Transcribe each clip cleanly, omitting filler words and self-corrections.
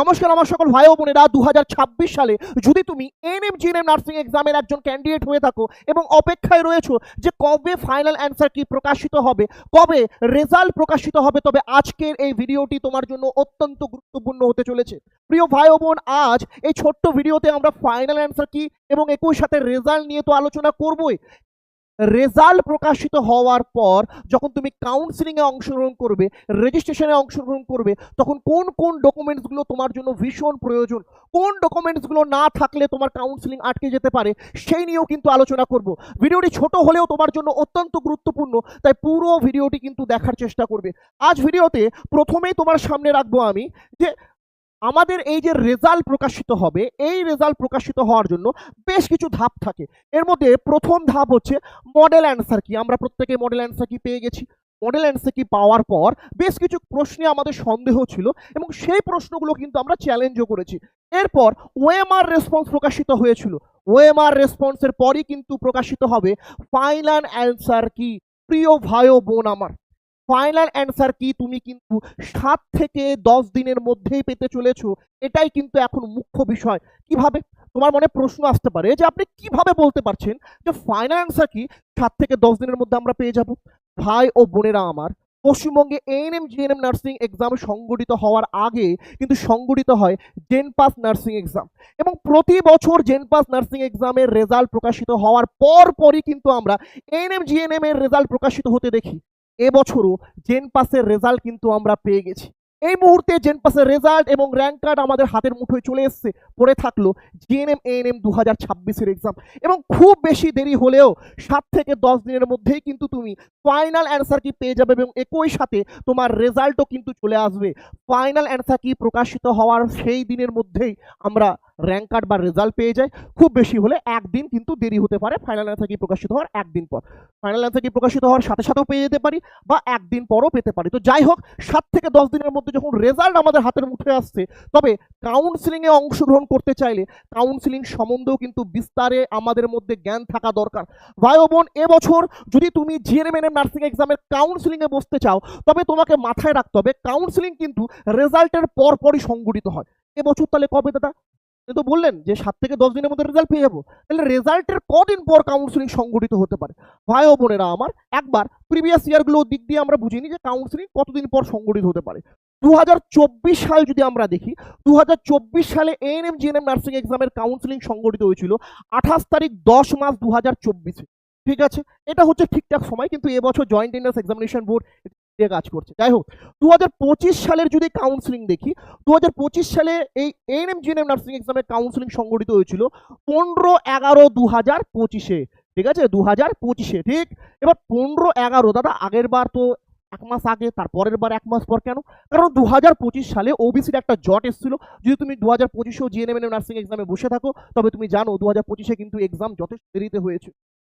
নমস্কার আমার সকল ভাই ও বোনেরা। 2026 সালে যদি তুমি এনএম জিএনএম নার্সিং এক্সামের একজন ক্যান্ডিডেট হয়ে থাকো এবং অপেক্ষায় রয়েছো যে কবে ফাইনাল অ্যান্সার কি প্রকাশিত হবে, কবে রেজাল্ট প্রকাশিত হবে, তবে আজকের এই ভিডিওটি তোমার জন্য অত্যন্ত গুরুত্বপূর্ণ হতে চলেছে। প্রিয় ভাই ও বোন, আজ এই ছোট্ট ভিডিওতে আমরা ফাইনাল অ্যান্সার কি এবং একই সাথে রেজাল্ট নিয়ে তো আলোচনা করবোই। রেজাল্ট প্রকাশিত হওয়ার পর যখন তুমি কাউন্সিলিংয়ে অংশগ্রহণ করবে, রেজিস্ট্রেশনে অংশগ্রহণ করবে, তখন কোন কোন ডকুমেন্টসগুলো তোমার জন্য ভীষণ প্রয়োজন, কোন ডকুমেন্টসগুলো না থাকলে তোমার কাউন্সিলিং আটকে যেতে পারে, সেই নিয়েও কিন্তু আলোচনা করব। ভিডিওটি ছোট হলেও তোমার জন্য অত্যন্ত গুরুত্বপূর্ণ, তাই পুরো ভিডিওটি কিন্তু দেখার চেষ্টা করবে। আজ ভিডিওতে প্রথমেই তোমার সামনে রাখবো আমি যে আমাদের এই যে রেজাল্ট প্রকাশিত হবে, এই রেজাল্ট প্রকাশিত হওয়ার জন্য বেশ কিছু ধাপ থাকে। এর মধ্যে প্রথম ধাপ হচ্ছে মডেল অ্যান্সার কি। আমরা প্রত্যেকে মডেল অ্যান্সার কি পেয়ে গেছি। মডেল অ্যান্সার কি পাওয়ার পর বেশ কিছু প্রশ্নে আমাদের সন্দেহ ছিল এবং সেই প্রশ্নগুলো কিন্তু আমরা চ্যালেঞ্জও করেছি। এরপর ওএমআর রেসপন্স প্রকাশিত হয়েছিল। ওএমআর রেসপন্সের পরই কিন্তু প্রকাশিত হবে ফাইনাল অ্যান্সার কি। প্রিয় ভাই ও বোন আমার, ফাইনাল অ্যান্সার কি তুমি কিন্তু 7 থেকে 10 দিনের মধ্যেই পেতে চলেছো। এটাই কিন্তু এখন মুখ্য বিষয়। কিভাবে? তোমার মনে প্রশ্ন আসতে পারে যে আপনি কিভাবে বলতে পারছেন যে ফাইনাল অ্যান্সার কি 7 থেকে 10 দিনের মধ্যে আমরা পেয়ে যাব? ভাই ও বোনেরা আমার, পশ্চিমবঙ্গে এএনএম জিএনএম নার্সিং এক্সাম সংগঠিত হওয়ার আগে কিন্তু সংগঠিত হয় জেনপাস নার্সিং এক্সাম, এবং প্রতি বছর জেনপাস নার্সিং এক্সামের রেজাল্ট প্রকাশিত হওয়ার পরই কিন্তু আমরা এএনএম জিএনএম এর রেজাল্ট প্রকাশিত হতে দেখি। এবছরও জেনপাসের রেজাল্ট কিন্তু আমরা পেয়ে গেছি। এই মুহূর্তে জেনপাসের রেজাল্ট এবং র্যাঙ্ক কার্ড আমাদের হাতের মুঠোয় চলে এসছে। পড়ে থাকলো জিএনএম এএনএম 2026-এর এক্সাম, এবং খুব বেশি দেরি হলেও 7 থেকে 10 দিনের মধ্যেই কিন্তু তুমি ফাইনাল অ্যান্সার কি পেয়ে যাবে এবং একই সাথে তোমার রেজাল্টও কিন্তু চলে আসবে। ফাইনাল অ্যান্সার কি প্রকাশিত হওয়ার সেই দিনের মধ্যেই আমরা র্যাঙ্ক কার্ড বা রেজাল্ট পেয়ে যাই। খুব বেশি হলে একদিন কিন্তু দেরি হতে পারে ফাইনাল অ্যান্সার কি প্রকাশিত হওয়ার একদিন পর। ফাইনাল অ্যান্সার কি প্রকাশিত হওয়ার সাথে সাথেও পেয়ে যেতে পারি বা একদিন পরও পেতে পারি। তো যাই হোক, 7 থেকে 10 দিনের মধ্যে যখন রেজাল্ট আমাদের হাতের মুঠে আসছে, তবে কাউন্সিলিংয়ে অংশগ্রহণ করতে চাইলে কাউন্সিলিং সম্বন্ধেও কিন্তু বিস্তারে আমাদের মধ্যে জ্ঞান থাকা দরকার। ভাই ও বোন, এবছর যদি তুমি জিএনএম নার্সিং এক্সামের কাউন্সিলিংয়ে বসতে চাও, তবে তোমাকে মাথায় রাখতে হবে কাউন্সিলিং কিন্তু রেজাল্টের পরপরই সংগঠিত হয়। এবছর তাহলে কবে দাদা? তো বললেন যে 7 থেকে 10 দিনের মধ্যে রেজাল্ট পেয়ে যাবো, তাহলে রেজাল্টের কদিন পর কাউন্সিলিং সংগঠিত হতে পারে? ভাই ও বোনেরা আমার, একবার প্রিভিয়াস ইয়ারগুলো দিক দিয়ে আমরা বুঝিনি যে কাউন্সিলিং কতদিন পর সংগঠিত হতে পারে। 2024 সাল যদি আমরা দেখি, 2024 সালে এএনএম জিএনএম নার্সিং এক্সামের কাউন্সিলিং সংগঠিত হয়েছিল 28 তারিখ 10 মাস 2024-এ। ঠিক আছে, এটা হচ্ছে ঠিকঠাক সময়, কিন্তু এবছর জয়েন্ট এন্ট্রান্স এক্সামিনেশন বোর্ড কাজ করছে। যাই হোক, 2025 সালের যদি কাউন্সিলিং দেখি, 2025 সালে এই এএনএম জিএনএম নার্সিং এক্সামের কাউন্সিলিং সংগঠিত হয়েছিল 15/11/2025-এ। ঠিক আছে, 2025-এ। ঠিক, এবার 15/11 দাদা, আগের বার তো 1 মাস আগে, তারপরের বার 1 মাস পর কেন? কারণ 2025 সালে ওবিসির একটা জট এসেছিল। যদি তুমি 2025-এও জিএনএম নার্সিং এক্সামে বসে থাকো, তবে তুমি জানো 2025-এ কিন্তু এক্সাম যথেষ্ট দেরিতে হয়েছে।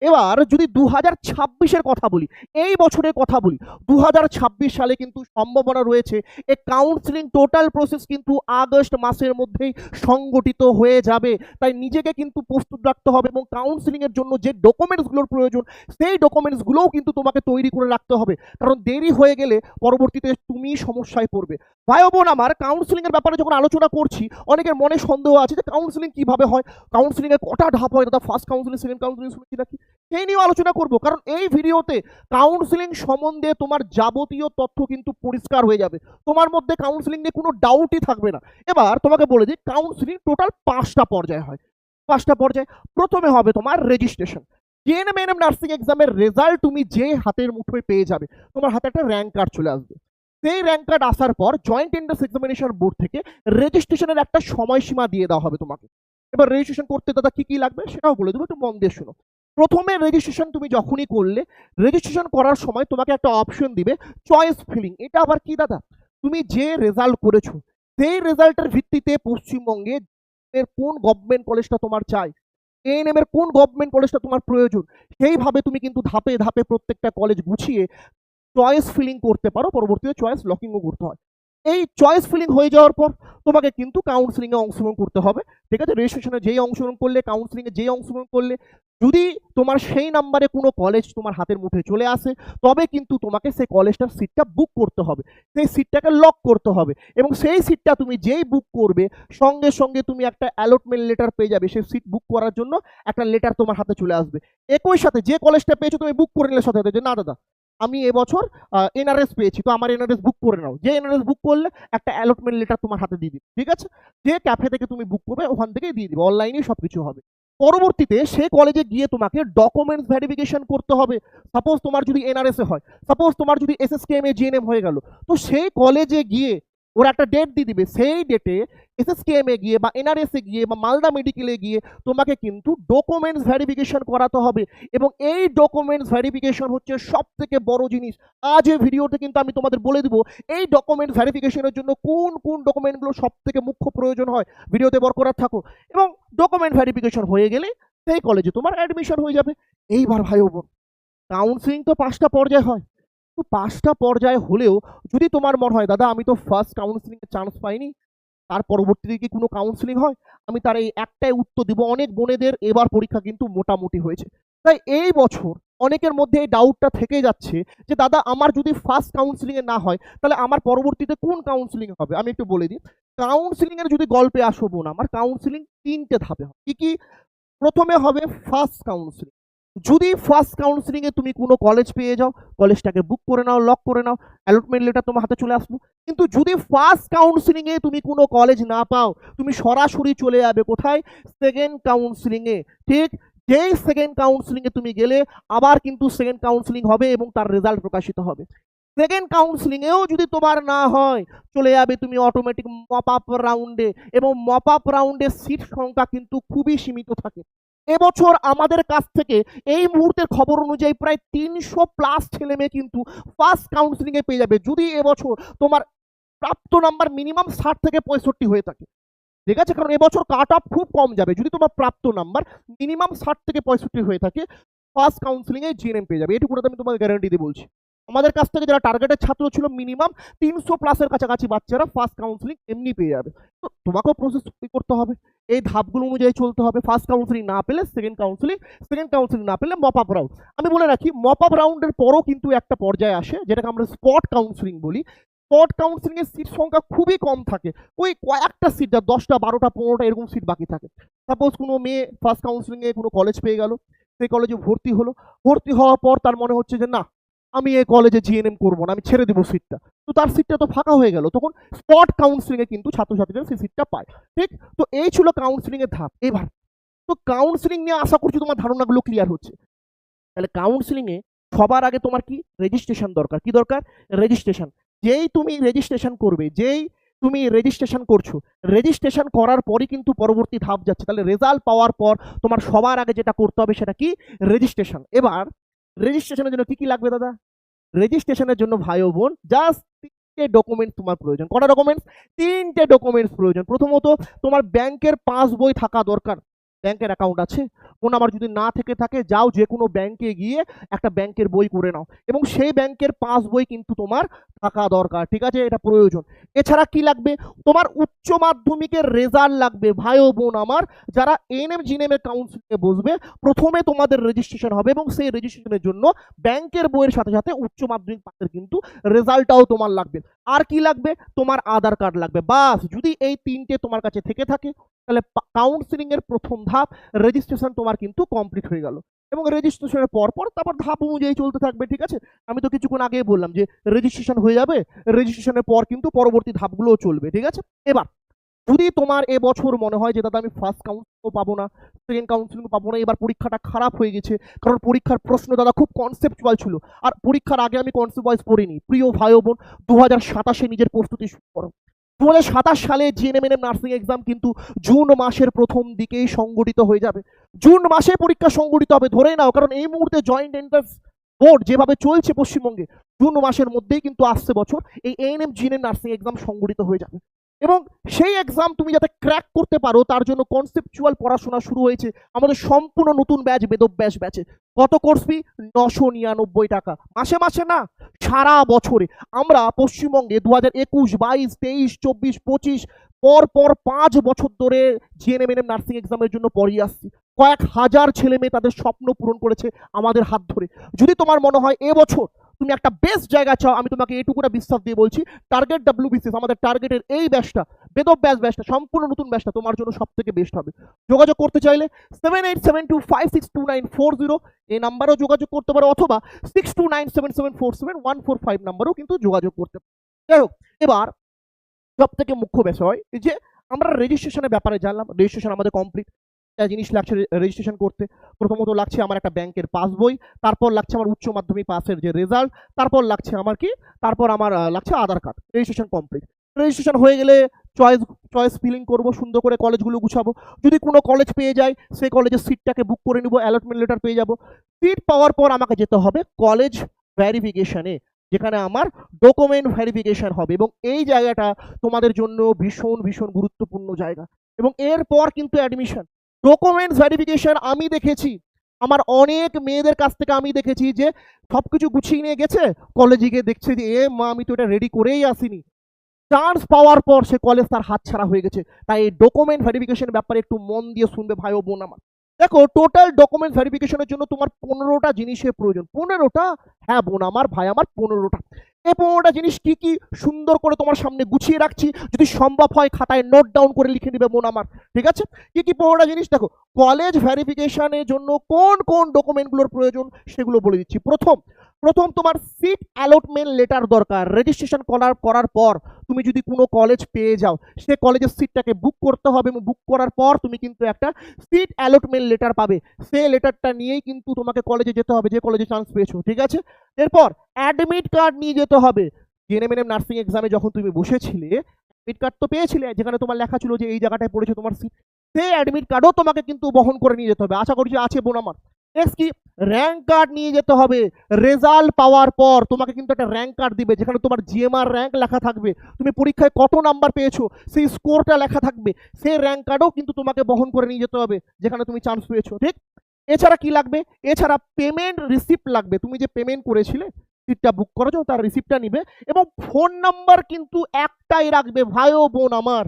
এবার যদি 2026-এর কথা বলি, এই বছরের কথা বলি, 2026 সালে কিন্তু সম্ভাবনা রয়েছে এই কাউন্সিলিং টোটাল প্রসেস কিন্তু আগস্ট মাসের মধ্যেই সংগঠিত হয়ে যাবে। তাই নিজেকে কিন্তু প্রস্তুত রাখতে হবে এবং কাউন্সিলিংয়ের জন্য যে ডকুমেন্টসগুলোর প্রয়োজন, সেই ডকুমেন্টসগুলোও কিন্তু তোমাকে তৈরি করে রাখতে হবে, কারণ দেরি হয়ে গেলে পরবর্তীতে তুমি সমস্যায় পড়বে। ভাই বোন আমার, কাউন্সিলিংয়ের ব্যাপারে যখন আলোচনা করছি, অনেকের মনে সন্দেহ আছে যে কাউন্সিলিং কিভাবে হয়, কাউন্সিলিংয়ের কটা ধাপ হয় দাদা, ফার্স্ট কাউন্সিলিং, সেকেন্ড কাউন্সিলিং শুনেছি নাকি? সেই নিয়েও আলোচনা করব, কারণ এই ভিডিওতে কাউন্সিলিং সম্বন্ধে তোমার যাবতীয় তথ্য কিন্তু পরিষ্কার হয়ে যাবে। তোমার মধ্যে কাউন্সিলিং নিয়ে কোনো ডাউটই থাকবে না। এবার তোমাকে বলে দিই, কাউন্সিলিং টোটাল 5টা পর্যায়ে হয়। 5টা পর্যায়ে। প্রথমে হবে তোমার রেজিস্ট্রেশন। জিএনএম নার্সিং এক্সামের রেজাল্ট তুমি যে হাতের মুঠোয় পেয়ে যাবে, তোমার হাতে একটা র্যাঙ্ক কার্ড চলে আসবে। সেই র্যাঙ্ক কার্ড আসার পর জয়েন্ট এন্ট্রান্স এক্সামিনেশন বোর্ড থেকে রেজিস্ট্রেশনের একটা সময়সীমা দিয়ে দেওয়া হবে তোমাকে। এবার রেজিস্ট্রেশন করতে দাদা কি কি লাগবে সেটাও বলে দেবো, একটু মন দিয়ে শোনো। প্রথমে রেজিস্ট্রেশন তুমি যখনই করলে, রেজিস্ট্রেশন করার সময় তোমাকে একটা অপশন দিবে চয়েস ফিলিং। এটা আবার কি দাদা? তুমি যে রেজাল্ট করেছো, সেই রেজাল্টের ভিত্তিতে পশ্চিমবঙ্গে এর কোন গভর্নমেন্ট কলেজটা তোমার চাই, এএনএম এর কোন গভর্নমেন্ট কলেজটা তোমার প্রয়োজন, সেইভাবে তুমি কিন্তু ধাপে ধাপে প্রত্যেকটা কলেজ গুছিয়ে চয়েস ফিলিং করতে পারো। পরবর্তীতে চয়েস লকিংও করতে হয়। এই চয়েস ফিলিং হয়ে যাওয়ার পর তোমাকে কিন্তু কাউন্সিলিংয়ে অংশগ্রহণ করতে হবে। ঠিক আছে, রেজিস্ট্রেশনে যেই অংশগ্রহণ করলে, কাউন্সিলিংয়ে যেই অংশগ্রহণ করলে, যদি তোমার সেই নাম্বারে কোনো কলেজ তোমার হাতের মুঠে চলে আসে, তবে কিন্তু তোমাকে সেই কলেজটার সিটটা বুক করতে হবে, সেই সিটটাকে লক করতে হবে, এবং সেই সিটটা তুমি যেই বুক করবে সঙ্গে সঙ্গে তুমি একটা অ্যালটমেন্ট লেটার পেয়ে যাবে। সেই সিট বুক করার জন্য একটা লেটার তোমার হাতে চলে আসবে। একই সাথে যে কলেজটা পেয়েছো তুমি বুক করে নিলে সাথে সাথে যে না দাদা আমি এবছর এনআরএস পেয়েছি, তো আমার এনআরএস বুক করে নাও। যে এনআরএস বুক করলে একটা অ্যালটমেন্ট লেটার তোমার হাতে দিয়ে দিবে, ঠিক আছে? যে ক্যাফে থেকে তুমি বুক করবে ওখান থেকেই দিয়ে দিবে, অনলাইনেই সবকিছু হবে। পরবর্তীতে সে কলেজে গিয়ে তোমাকে ডকুমেন্টস ভেরিফিকেশন করতে হবে। সাপোজ তোমার যদি এনআরএস হয়, সাপোজ তোমার যদি এসএসকেএম জিএনএম হয়ে গেল, তো সেই কলেজে গিয়ে ওরা একটা ডেট দিয়ে দিবে, সেই ডেটে এসএসকেএম গিয়ে বা এনআরএস গিয়ে বা মালদা মেডিকেলে গিয়ে তোমাকে কিন্তু ডকুমেন্টস ভেরিফিকেশন করাতে হবে। এবং এই ডকুমেন্টস ভেরিফিকেশন হচ্ছে সব থেকে বড় জিনিস। আজ এই ভিডিওতে কিন্তু আমি তোমাদের বলে দিব এই ডকুমেন্টস ভেরিফিকেশনের জন্য কোন কোন ডকুমেন্টগুলো সব থেকে মুখ্য প্রয়োজন হয়। ভিডিওতে বরকরার থাকো, এবং ডকুমেন্ট ভেরিফিকেশন হয়ে গেলে সেই কলেজে তোমার অ্যাডমিশন হয়ে যাবে। এইবার ভাই বোন, কাউন্সিলিং তো 5টা পর্যায়ে হয়। তো 5টা পর্যায়ে হলেও যদি তোমার মনে হয় দাদা আমি তো ফার্স্ট কাউন্সিলিং এর চান্স পাইনি, তার পরবর্তীতে কি কোনো কাউন্সিলিং হয়, আমি তার এই একটাই উত্তর দিব, অনেক বোনেদের এবার পরীক্ষা কিন্তু মোটামুটি হয়েছে। তাই এই বছর অনেকের মধ্যে এই ডাউটটা থেকে যাচ্ছে যে দাদা আমার যদি ফার্স্ট কাউন্সিলিং এ না হয় তাহলে আমার পরবর্তীতে কোন কাউন্সিলিং হবে। আমি একটু বলে দিই, কাউন্সিলিং এর যদি গল্পে আসো বোন আমার, কাউন্সিলিং 3টে ধাপে হয়। কি কি? প্রথমে হবে ফার্স্ট কাউন্সিলিং। যদি ফার্স্ট কাউন্সিলিং এ তুমি কোনো কলেজ পেয়ে যাও, কলেজটাকে বুক করে নাও, লক করে নাও, অ্যালটমেন্ট লেটার তোমার হাতে চলে আসলো। কিন্তু যদি ফার্স্ট কাউন্সিলিং এ তুমি কোনো কলেজ না পাও, তুমি সরাসরি চলে যাবে কোথায়? সেকেন্ড কাউন্সিলিং এ। ঠিক যেই সেকেন্ড কাউন্সিলিং এ তুমি গেলে আবার কিন্তু সেকেন্ড কাউন্সিলিং হবে এবং তার রেজাল্ট প্রকাশিত হবে। সেকেন্ড কাউন্সিলিং এও যদি তোমার না হয়, চলে যাবে তুমি অটোমেটিক মপ আপ রাউন্ডে, এবং মপ আপ রাউন্ডের সিট সংখ্যা কিন্তু খুবই সীমিত থাকে। এবছর আমাদের কাছ থেকে এই মুহূর্তের খবর অনুযায়ী প্রায় 300+ ছেলে মেয়ে কিন্তু ফার্স্ট কাউন্সিলিং এ পেয়ে যাবে, যদি এবছর তোমার প্রাপ্ত নাম্বার মিনিমাম 60 থেকে 65 হয়ে থাকে। ঠিক আছে, কারণ এবছর কাট অফ খুব কম যাবে। যদি তোমার প্রাপ্ত নাম্বার মিনিমাম 60 থেকে 65 হয়ে থাকে, ফার্স্ট কাউন্সিলিং এ জিএনএম পেয়ে যাবে। এটুকু আমি তোমাকে গ্যারান্টি দিয়ে বলছি। আমাদের কাছ থেকে যারা টার্গেটের ছাত্র ছিল মিনিমাম 300+ এর কাছাকাছি বাচ্চারা ফার্স্ট কাউন্সিলিং এমনি পেয়ে যাবে। তো তোমাকেও প্রসেস করতে হবে, এই ধাপগুলো অনুযায়ী চলতে হবে। ফার্স্ট কাউন্সিলিং না পেলে সেকেন্ড কাউন্সিলিং, সেকেন্ড কাউন্সিলিং না পেলে মপ আপ রাউন্ড। আমি বলে রাখি মপ আপ রাউন্ডের পরও কিন্তু একটা পর্যায়ে আসে যেটাকে আমরা স্পট কাউন্সিলিং বলি। স্পট কাউন্সিলিং এর সিট সংখ্যা খুবই কম থাকে, ওই কয়েকটা সিট, 10টা 12টা 15টা এরকম সিট বাকি থাকে। সাপোজ কোনো মেয়ে ফার্স্ট কাউন্সিলিং এ কোনো কলেজ পেয়ে গেল, সেই কলেজে ভর্তি হলো, ভর্তি হওয়ার পর তার মনে হচ্ছে যে না আমি এই কলেজে জিএনএম করবো না, আমি ছেড়ে দেবো সিটটা, তো তার সিটটা তো ফাঁকা হয়ে গেল। তখন স্পট কাউন্সিলিং এ কিন্তু ছাত্রছাত্রীরা সেই সিটটা পায়। ঠিক, তো এই ছিল কাউন্সিলিং এর ধাপ। এবার তো কাউন্সিলিং নিয়ে আশা করছি তোমার ধারণাগুলো ক্লিয়ার হচ্ছে। তাহলে কাউন্সিলিং এ সবার আগে তোমার কি রেজিস্ট্রেশন দরকার। কি দরকার? রেজিস্ট্রেশন। যেই তুমি রেজিস্ট্রেশন করবে, যেই তুমি রেজিস্ট্রেশন করছো, রেজিস্ট্রেশন করার পরই কিন্তু পরবর্তী ধাপ যাচ্ছে। তাহলে রেজাল্ট পাওয়ার পর তোমার সবার আগে যেটা করতে হবে সেটা কি? রেজিস্ট্রেশন। এবার রেজিস্ট্রেশনের জন্য কি কি লাগবে দাদা? রেজিস্ট্রেশনের জন্য ভাই ও বোন জাস্ট 3টে ডকুমেন্টস তোমার প্রয়োজন। কটা ডকুমেন্টস? 3টে ডকুমেন্টস প্রয়োজন। প্রথমত তোমার ব্যাংকের পাসবই থাকা দরকার। ব্যাংকের অ্যাকাউন্ট আছে? ফোন নাম্বার যদি না থেকে থাকে যাও যে কোনো ব্যাংকে গিয়ে একটা ব্যাংকের বই করে নাও, এবং সেই ব্যাংকের পাসবই কিন্তু তোমার থাকা দরকার। ঠিক আছে, এটা প্রয়োজন। এছাড়া কি লাগবে? তোমার উচ্চ মাধ্যমিকের রেজাল্ট লাগবে। ভাই ও বোন আমার, যারা এএনএম জিএনএম এর কাউন্সিলিংয়ে বসবে, প্রথমে তোমাদের রেজিস্ট্রেশন হবে এবং সেই রেজিস্ট্রেশনের জন্য ব্যাংকের বইয়ের সাথে সাথে উচ্চ মাধ্যমিক পাশের কিন্তু রেজাল্টটাও তোমার লাগবে। আর কি লাগবে? তোমার আধার কার্ড লাগবে। বাস, যদি এই 3টে তোমার কাছে থেকে থাকে তাহলে কাউন্সিলিং এর প্রথম ধাপ রেজিস্ট্রেশন তোমার কিন্তু কমপ্লিট হয়ে গেল, এবং রেজিস্ট্রেশনের পর পর তারপর ধাপ অনুযায়ী চলতে থাকবে। ঠিক আছে, আমি তো কিছুক্ষণ আগেই বললাম যে রেজিস্ট্রেশন হয়ে যাবে, রেজিস্ট্রেশনের পর কিন্তু পরবর্তী ধাপগুলোও চলবে। ঠিক আছে, এবার যদি তোমার এবছর মনে হয় যে দাদা আমি ফার্স্ট কাউন্সিলিং পাবো না, সেকেন্ড কাউন্সিলিং পাবো না, এবার পরীক্ষাটা খারাপ হয়ে গেছে, কারণ পরীক্ষার প্রশ্ন দাদা খুব কনসেপ্টুয়াল ছিল, আর পরীক্ষার আগে আমি কনসেপ্ট ওয়াইজ পড়িনি। প্রিয় ভাই ও বোন, 2027-এ নিজের প্রস্তুতি শুরু করো। 2027 সালে জিএনএম নার্সিং এক্সাম কিন্তু জুন মাসের প্রথম দিকেই সংগঠিত হয়ে যাবে। জুন মাসে পরীক্ষা সংগঠিত হবে ধরে নাও, কারণ এই মুহূর্তে জয়েন্ট এন্ট্রান্স বোর্ড যেভাবে চলছে পশ্চিমবঙ্গে, জুন মাসের মধ্যেই কিন্তু আসছে বছর এই এএনএম জিএনএম নার্সিং এক্সাম সংগঠিত হয়ে যাবে। এবং সেই এক্সাম তুমি যাতে ক্র্যাক করতে পারো তার জন্য কনসেপচুয়াল পড়াশোনা শুরু হয়েছে আমাদের সম্পূর্ণ নতুন ব্যাচ বেদব্যাস ব্যাচে। কত কোর্স ফি? 999 টাকা। মাসে মাসে না, সারা বছরে। আমরা পশ্চিমবঙ্গে 2021, 22, 23, 24, 25 পর পর 5 বছর ধরে জিএনএম নার্সিং এক্সামের জন্য পড়িয়ে আসছি। কয়েক হাজার ছেলে মেয়ে তাদের স্বপ্ন পূরণ করেছে আমাদের হাত ধরে। যদি তোমার মনে হয় এবছর তুমি একটা বেস্ট জায়গা চাও, আমি তোমাকে এটুকুটা বিশ্বাস দিয়ে বলছি, টার্গেট WBCS আমাদের টার্গেটের এই ব্যাচটা, বেদব ব্যাচটা সম্পূর্ণ নতুন ব্যাচটা তোমার জন্য সব থেকে বেস্ট হবে। যোগাযোগ করতে চাইলে 7872562940 এই নাম্বারেও যোগাযোগ করতে পারো, অথবা 6297747145 নাম্বারেও কিন্তু যোগাযোগ করতে পারো। যাই হোক, এবার সব থেকে মুখ্য বিষয় যে আমরা রেজিস্ট্রেশনের ব্যাপারে জানলাম। রেজিস্ট্রেশন আমাদের কমপ্লিট। জিনিস লাগছে রেজিস্ট্রেশন করতে, প্রথমত লাগছে আমার একটা ব্যাংকের পাসবই, তারপর লাগছে আমার উচ্চ মাধ্যমিক পাসের যে রেজাল্ট, তারপর লাগছে আমার কি, তারপর আমার লাগছে আধার কার্ড। Registration complete. রেজিস্ট্রেশন হয়ে গেলে চয়েস ফিলিং করব, সুন্দর করে কলেজগুলো গুছাবো। যদি কোনো কলেজ পেয়ে যায় সেই কলেজের সিটটাকে বুক করে নিব, অ্যালটমেন্ট লেটার পেয়ে যাব। সিট পাওয়ার পর আমাকে যেতে হবে কলেজ ভেরিফিকেশনে, যেখানে আমার ডকুমেন্ট ভেরিফিকেশন হবে, এবং এই জায়গাটা তোমাদের জন্য ভীষণ ভীষণ গুরুত্বপূর্ণ জায়গা। এবং এরপর কিন্তু অ্যাডমিশন। ডকুমেন্টস ভেরিফিকেশন আমি দেখেছি, আমার অনেক মেয়েদের কাছ থেকে আমি দেখেছি যে সবকিছু গুছিয়ে নিয়ে গেছে, কলেজে গিয়ে দেখছে যে মা আমি তো এটা রেডি করেই আসিনি। চান্স পাওয়ার পর সে কলেজ তার হাতছাড়া হয়ে গেছে। তাই এই ডকুমেন্ট ভেরিফিকেশনের ব্যাপারে একটু মন দিয়ে শুনবে ভাই ও বোন আমার। দেখো, টোটাল ডকুমেন্ট ভেরিফিকেশনের জন্য তোমার 15টা জিনিসের প্রয়োজন। 15টা? হ্যাঁ বোন আমার, ভাই আমার, 15টা। এই 15টা জিনিস কি কি সুন্দর করে তোমার সামনে গুছিয়ে রাখছি, যদি সম্ভব হয় খাতায় নোট ডাউন করে লিখে নিবে বোন আমার, ঠিক আছে? কি কি 15টা জিনিস দেখো। কলেজ ভেরিফিকেশনের জন্য কোন কোন ডকুমেন্টগুলোর প্রয়োজন সেগুলো বলে দিচ্ছি। প্রথম তোমার সিট অ্যালটমেন্ট লেটার দরকার। রেজিস্ট্রেশন করার পর তুমি যদি কোনো কলেজ পেয়ে যাও, সে কলেজের সিটটাকে বুক করতে হবে, এবং বুক করার পর তুমি কিন্তু একটা সিট অ্যালটমেন্ট লেটার পাবে। সেই লেটারটা নিয়েই কিন্তু তোমাকে কলেজে যেতে হবে, যে কলেজে চান্স পেয়েছো, ঠিক আছে? এরপর অ্যাডমিট কার্ড নিয়ে যেতে হবে। জিএনএম নার্সিং এক্সামে যখন তুমি বসেছিলে, অ্যাডমিট কার্ড তো পেয়েছিলে, যেখানে তোমার লেখা ছিল যে এই জায়গাটায় পড়েছে তোমার সিট। সেই অ্যাডমিট কার্ডও তোমাকে কিন্তু বহন করে নিয়ে যেতে হবে, আশা করছি আছে বোন আমার। নেক্সট কি, র্যাঙ্ক কার্ড নিয়ে যেতে হবে। রেজাল্ট পাওয়ার পর তোমাকে কিন্তু একটা র্যাঙ্ক কার্ড দিবে, যেখানে তোমার জিএমআর র্যাঙ্ক লেখা থাকবে, তুমি পরীক্ষায় কত নাম্বার পেয়েছো সেই স্কোরটা লেখা থাকবে। সেই র্যাঙ্ক কার্ডও কিন্তু তোমাকে বহন করে নিয়ে যেতে হবে, যেখানে তুমি চান্স পেয়েছো, ঠিক? এছাড়া কি লাগবে? এছাড়া পেমেন্ট রিসিপ্ট লাগবে। তুমি যে পেমেন্ট করেছিলে, সিটটা বুক করেছো, তার রিসিপ্টটা নিবে। এবং ফোন নাম্বার কিন্তু একটাই রাখবে ভাই ও বোন আমার।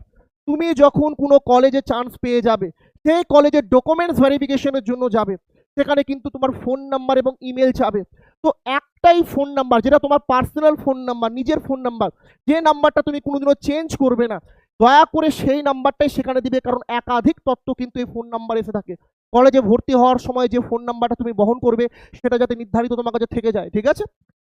তুমি যখন কোনো কলেজে চান্স পেয়ে যাবে, সেই কলেজের ডকুমেন্টস ভেরিফিকেশনের জন্য যাবে, সেখানে কিন্তু তোমার ফোন নাম্বার এবং ইমেল চাবে। তো একটাই ফোন নাম্বার, যেটা তোমার পার্সোনাল ফোন নাম্বার, নিজের ফোন নাম্বার, যে নাম্বারটা তুমি কোনোদিনও চেঞ্জ করবে না, দয়া করে সেই নাম্বারটাই সেখানে দিবে। কারণ একাধিক তথ্য কিন্তু এই ফোন নাম্বার এসে থাকে। কলেজে ভর্তি হওয়ার সময় যে ফোন নাম্বারটা তুমি বহন করবে, সেটা যাতে নির্ধারিত তোমার কাছে থেকে যায়, ঠিক আছে?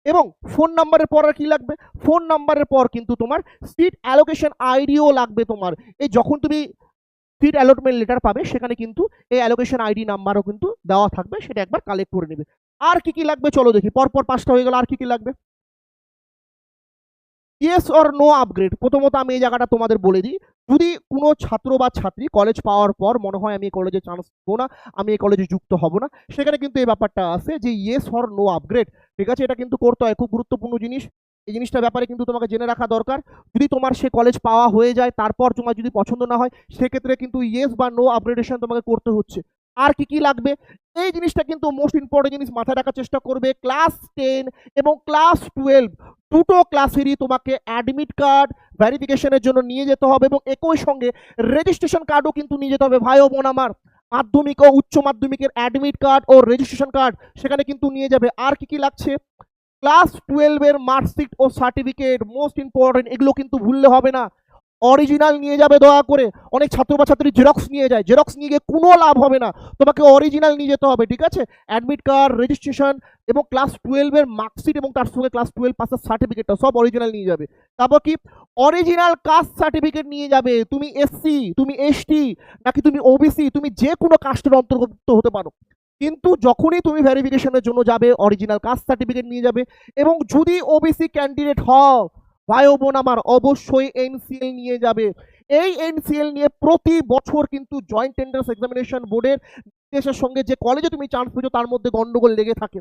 এবং ফোন নাম্বারের পর আর কি লাগবে? ফোন নাম্বারের পর কিন্তু তোমার সিট অ্যালোকেশন আইডিও লাগবে তোমার। এই যখন তুমি সিট অ্যালটমেন্ট লেটার পাবে, সেখানে কিন্তু এই অ্যালোকেশন আইডি নাম্বারও কিন্তু দেওয়া থাকবে, সেটা একবার কালেক্ট করে নেবে। আর কি কি লাগবে চলো দেখি, পরপর 5টা হয়ে গেল, আর কি কি লাগবে? Yes or no upgrade. প্রথমত আমি এই জায়গাটা তোমাদের বলে দিই, যদি কোনো ছাত্র বা ছাত্রী কলেজ পাওয়ার পর মনে হয় আমি এই কলেজে চান্স পাবো না, আমি এই কলেজে যুক্ত হব না, সেখানে কিন্তু এই ব্যাপারটা আছে যে ইয়েস অর নো আপগ্রেড, ঠিক আছে? এটা কিন্তু করতে হয়, খুব গুরুত্বপূর্ণ জিনিস। এই জিনিসটার ব্যাপারে কিন্তু তোমাকে জেনে রাখা দরকার। যদি তোমার সে কলেজ পাওয়া হয়ে যায়, তারপর তোমার যদি পছন্দ না হয়, সেক্ষেত্রে কিন্তু ইয়েস বা নো আপগ্রেডেশন তোমাকে করতে হচ্ছে। আর কি কি লাগবে? এই জিনিসটা কিন্তু মোস্ট ইম্পর্টেন্ট জিনিস, মাথায় রাখার চেষ্টা করবে। ক্লাস 10 এবং ক্লাস 12 দুটো ক্লাসেরই তোমাকে অ্যাডমিট কার্ড ভেরিফিকেশনের জন্য নিয়ে যেতে হবে, এবং একই সঙ্গে রেজিস্ট্রেশন কার্ডও কিন্তু নিয়ে যেতে হবে ভাই ও বোন আমার। মাধ্যমিক ও উচ্চ মাধ্যমিকের অ্যাডমিট কার্ড ও রেজিস্ট্রেশন কার্ড সেখানে কিন্তু নিয়ে যাবে। আর কি কি লাগছে? ক্লাস 12 এর মার্কশিট ও সার্টিফিকেট, মোস্ট ইম্পর্টেন্ট, এগুলো কিন্তু ভুললে হবে না। অরিজিনাল নিয়ে যাবে দয়া করে। অনেক ছাত্র বা ছাত্রী জেরক্স নিয়ে যায়, জেরক্স নিয়ে গিয়ে কোনো লাভ হবে না, তোমাকে অরিজিনাল নিয়ে যেতে হবে, ঠিক আছে? অ্যাডমিট কার্ড, রেজিস্ট্রেশন এবং ক্লাস 12 এর মার্কশিট এবং তার সঙ্গে ক্লাস 12 পাসের সার্টিফিকেটটা সব অরিজিনাল নিয়ে যাবে। তারপর কি, অরিজিনাল কাস্ট সার্টিফিকেট নিয়ে যাবে। তুমি এসসি, তুমি এসটি, নাকি তুমি ওবিসি, তুমি যে কোনো কাস্টের অন্তর্ভুক্ত হতে পারো, কিন্তু যখনই তুমি ভেরিফিকেশনের জন্য যাবে, অরিজিনাল কাস্ট সার্টিফিকেট নিয়ে যাবে। এবং যদি ওবিসি ক্যান্ডিডেট হও ভাই ও বোন আমার, অবশ্যই এনসিএল নিয়ে যাবে। এই এনসিএল নিয়ে প্রতি বছর কিন্তু জয়েন্ট এন্ট্রান্স এক্সামিনেশন বোর্ডের নির্দেশের সঙ্গে যে কলেজে তুমি চান্স পেয়েছো তার মধ্যে গন্ডগোল লেগে থাকে।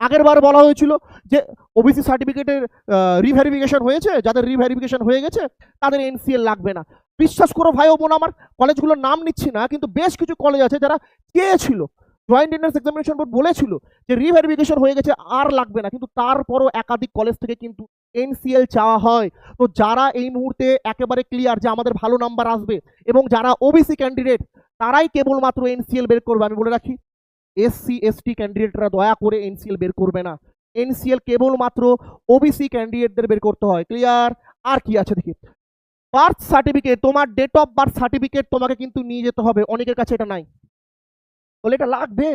আগের বার বলা হয়েছিল যে ওবিসি সার্টিফিকেটের রিভেরিফিকেশন হয়েছে, যাদের রিভেরিফিকেশন হয়ে গেছে তাদের এনসিএল লাগবে না। বিশ্বাস করো ভাই ও বোন আমার, কলেজগুলোর নাম নিচ্ছি না, কিন্তু বেশ কিছু কলেজ আছে যারা চেয়েছিল, জয়েন্ট এন্ট্রান্স এক্সামিনেশন বোর্ড বলেছিল যে রিভেরিফিকেশন হয়ে গেছে আর লাগবে না, কিন্তু তারপরও একাধিক কলেজ থেকে কিন্তু এনসিএল চাওয়া হয়। তো যারা এই মুহূর্তে একেবারে ক্লিয়ার যে আমাদের ভালো নাম্বার আসবে, এবং যারা ওবিসি ক্যান্ডিডেট তারাই কেবলমাত্র এনসিএল বের করবে। আমি বলে রাখি, এসসি এসটি ক্যান্ডিডেটরা দয়া করে এনসিএল বের করবে না। এনসিএল কেবলমাত্র ওবিসি ক্যান্ডিডেটদের বের করতে হয়। ক্লিয়ার? আর কি আছে দেখি, বার্থ সার্টিফিকেট, তোমার ডেট অফ বার্থ সার্টিফিকেট তোমাকে কিন্তু নিয়ে যেতে হবে। অনেকের কাছে এটা নাই, বলে এটা লাগবে,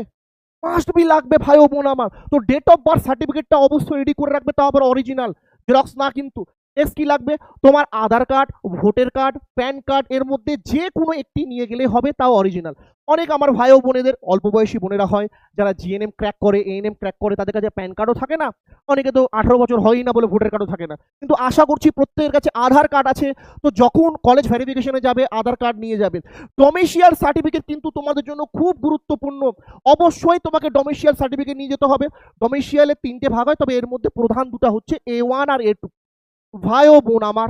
মাস্ট বি লাগবে ভাই ও বোন আমার। তো ডেট অফ বার্থ সার্টিফিকেটটা অবশ্যই রেডি করে রাখবে, তাও আবার অরিজিনাল, জেরক্স না কিন্তু। নেক্সট কি লাগবে, তোমার Aadhaar card, voter card, PAN card, এর মধ্যে যে কোনো একটি নিয়ে গেলে হবে, তাও অরিজিনাল। অনেক আমার ভাই ও বোনেদের, অল্প বয়সী বোনেরা হয় যারা জিএনএম ক্র্যাক করে, এএনএম ক্র্যাক করে, তাদের কাছে প্যান কার্ডও থাকে না, অনেকে তো 18 বছর হয়ই না বলে ভোটার কার্ডও থাকে না। কিন্তু আশা করছি প্রত্যেকের কাছে আধার কার্ড আছে। তো যখন কলেজ ভেরিফিকেশনে যাবে আধার কার্ড নিয়ে যাবে। ডোমিসিয়াল সার্টিফিকেট কিন্তু তোমাদের জন্য খুব গুরুত্বপূর্ণ, অবশ্যই তোমাকে ডোমিসিয়াল সার্টিফিকেট নিয়ে যেতে হবে। ডোমিসিয়ালের 3টে ভাগ হয়, তবে এর মধ্যে প্রধান দুটো হচ্ছে A1 আর A2। ভাই ও বোন আমার,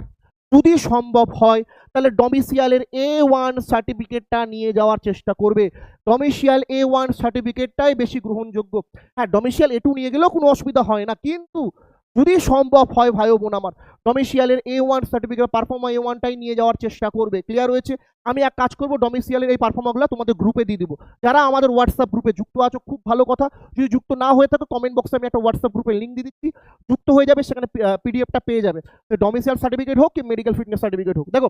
যদি সম্ভব হয় তাহলে ডোমিসিয়ালের A1 সার্টিফিকেটটা নিয়ে যাওয়ার চেষ্টা করবে। ডোমিসিয়াল A1 সার্টিফিকেটটাই বেশি গ্রহণযোগ্য। হ্যাঁ, ডোমিসিয়াল A2 নিয়ে গেলেও কোনো অসুবিধা হয় না, কিন্তু যদি সম্ভব হয় ভাই ও বোন আমার, ডোমিসিয়ালের A1 সার্টিফিকেট, পারফর্মা A1টাই নিয়ে যাওয়ার চেষ্টা করবে। ক্লিয়ার হয়েছে? আমি এক কাজ করবো, ডোমিসিয়ালের এই পারফর্মাগুলো তোমাদের গ্রুপে দিয়ে দিব। যারা আমাদের হোয়াটসঅ্যাপ গ্রুপে যুক্ত আছো খুব ভালো কথা, যদি যুক্ত না হয়ে থাকো কমেন্ট বক্সে আমি একটা হোয়াটসঅ্যাপ গ্রুপের লিঙ্ক দিয়ে দিচ্ছি, যুক্ত হয়ে যাবে, সেখানে পিডিএফটা পেয়ে যাবে। ডোমিসিয়াল সার্টিফিকেট হোক কি মেডিকেল ফিটনেস সার্টিফিকেট হোক। দেখো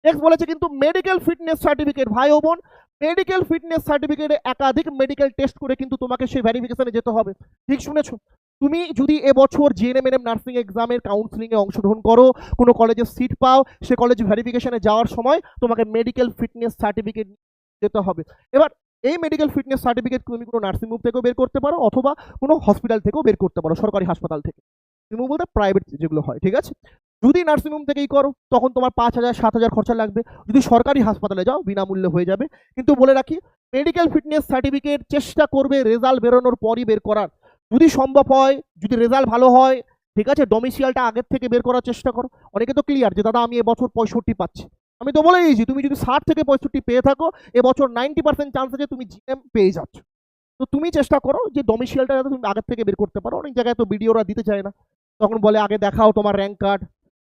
নেক্সট বলেছে কিন্তু মেডিকেল ফিটনেস সার্টিফিকেট, ভাই ও বোন, মেডিকেল ফিটনেস সার্টিফিকেটে একাধিক মেডিকেল টেস্ট করে কিন্তু তোমাকে সেই ভেরিফিকেশনে যেতে হবে। ঠিক শুনেছো? তুমি যদি এবছর জিএনএম নার্সিং এক্সামের কাউন্সিলিংয়ে অংশগ্রহণ করো, কোনো কলেজে সিট পাও, সে কলেজ ভেরিফিকেশনে যাওয়ার সময় তোমাকে মেডিকেল ফিটনেস সার্টিফিকেট যেতে হবে। এবার এই মেডিকেল ফিটনেস সার্টিফিকেট তুমি কোনো নার্সিং হোম থেকেও বের করতে পারো, অথবা কোনো হসপিটাল থেকেও বের করতে পারো, সরকারি হাসপাতাল থেকে। নার্সিং হোম বলতে প্রাইভেট যেগুলো হয়, ঠিক আছে? যদি নার্সিং হোম থেকেই করো তখন তোমার 5,000 7,000 খরচা লাগবে। যদি সরকারি হাসপাতালে যাও বিনামূল্যে হয়ে যাবে। কিন্তু বলে রাখি, মেডিকেল ফিটনেস সার্টিফিকেট চেষ্টা করবে রেজাল্ট বেরোনোর পরই বের করার। যদি সম্ভব হয়, যদি রেজাল্ট ভালো হয়, ঠিক আছে, ডোমিসিয়ালটা আগের থেকে বের করার চেষ্টা করো। অনেকে তো ক্লিয়ার যে দাদা আমি এবছর 65 পাচ্ছি, আমি তো বলে দিয়েছি তুমি যদি 60 থেকে 65 পেয়ে থাকো, এবছর 90% চান্স আছে তুমি জিএম পেয়ে যাচ্ছ। তো তুমি চেষ্টা করো যে ডোমিসিয়ালটা যাতে তুমি আগের থেকে বের করতে পারো। অনেক জায়গায় তো ভিডিওরা দিতে চায় না, তখন বলে আগে দেখাও তোমার র্যাঙ্ক কার্ড,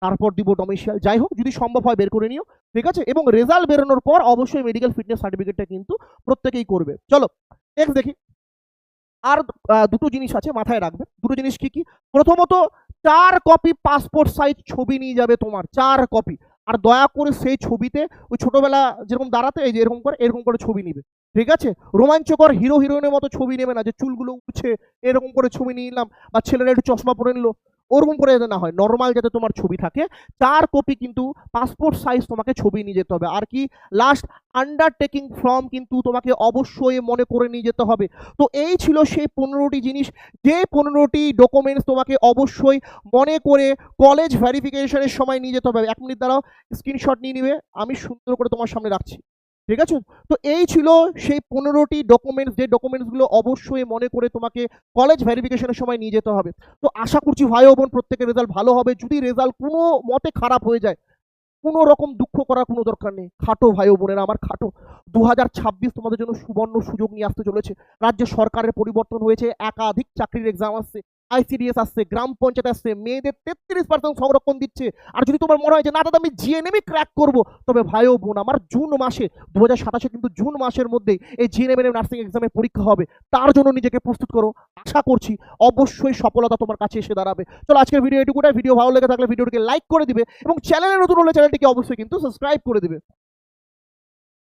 তারপর দিব ডোমিসিয়াল। যাই হোক, যদি সম্ভব হয় বের করে নিও, ঠিক আছে? এবং রেজাল্ট বেরোনোর পর অবশ্যই মেডিকেল ফিটনেস সার্টিফিকেটটা কিন্তু প্রত্যেকেই করবে। চলো নেক্সট দেখি, আর দুটো জিনিস আছে মাথায় রাখবে। দুটো জিনিস কি কি? প্রথমত 4 কপি পাসপোর্ট সাইজ ছবি নিয়ে যাবে তোমার, 4 কপি। আর দয়া করে সেই ছবিতে ওই ছোটবেলা যেরকম দাঁড়াতে, এই যে এরকম করে ছবি নিবে, ঠিক আছে? রোমাঞ্চকর হিরো হিরোইনের মতো ছবি নেবে না, যে চুলগুলো উঠছে এরকম করে ছবি নিয়ে নিলাম, বা ছেলেরা একটু চশমা পরে নিল, ওরকম করে যাতে না হয়, নর্মাল যাতে তোমার ছবি থাকে। 4 কপি কিন্তু পাসপোর্ট সাইজ তোমাকে ছবি নিয়ে যেতে হবে। আর কি, লাস্ট আন্ডারটেকিং ফর্ম কিন্তু তোমাকে অবশ্যই মনে করে নিয়ে যেতে হবে। তো এই ছিল সেই 15টি জিনিস, যে 15টি ডকুমেন্টস তোমাকে অবশ্যই মনে করে কলেজ ভেরিফিকেশনের সময় নিয়ে যেতে হবে। 1 মিনিট দাঁড়াও, স্ক্রিনশট নিয়ে নিবে, আমি সুন্দর করে তোমার সামনে রাখছি, ঠিক আছে? তো এই ছিল সেই 15টি ডকুমেন্টস, যে ডকুমেন্টসগুলো অবশ্যই মনে করে তোমাকে কলেজ ভেরিফিকেশনের সময় নিয়ে যেতে হবে। তো আশা করছি ভাই ও বোন প্রত্যেকের রেজাল্ট ভালো হবে। যদি রেজাল্ট কোনো মতে খারাপ হয়ে যায়, কোনো রকম দুঃখ করার কোনো দরকার নেই। খাটো ভাই ও বোনেরা আমার, খাটো। 2026 তোমাদের জন্য সুবর্ণ সুযোগ নিয়ে আসতে চলেছে। রাজ্য সরকারের পরিবর্তন হয়েছে, একাধিক চাকরির এক্সাম আসছে, আইসিডিএস আসছে, গ্রাম পঞ্চায়েত আসছে, মেয়েদের 33% সংরক্ষণ দিচ্ছে। আর যদি তোমার মনে হয় যে না দাদা আমি জিএনএমই ক্র্যাক করবো, তবে ভাই ও বোন আমার, জুন মাসে 2027 কিন্তু জুন মাসের মধ্যে এই জিএনএম নার্সিং এক্সামের পরীক্ষা হবে। তার জন্য নিজেকে প্রস্তুত করো। আশা করছি অবশ্যই সফলতা তোমার কাছে এসে দাঁড়াবে। চলো আজকের ভিডিও এটুকুটাই। ভিডিও ভালো লেগে থাকলে ভিডিওটিকে লাইক করে দিবে, এবং চ্যানেলে নতুন হলে চ্যানেলটিকে অবশ্যই কিন্তু সাবস্ক্রাইব করে দিবে।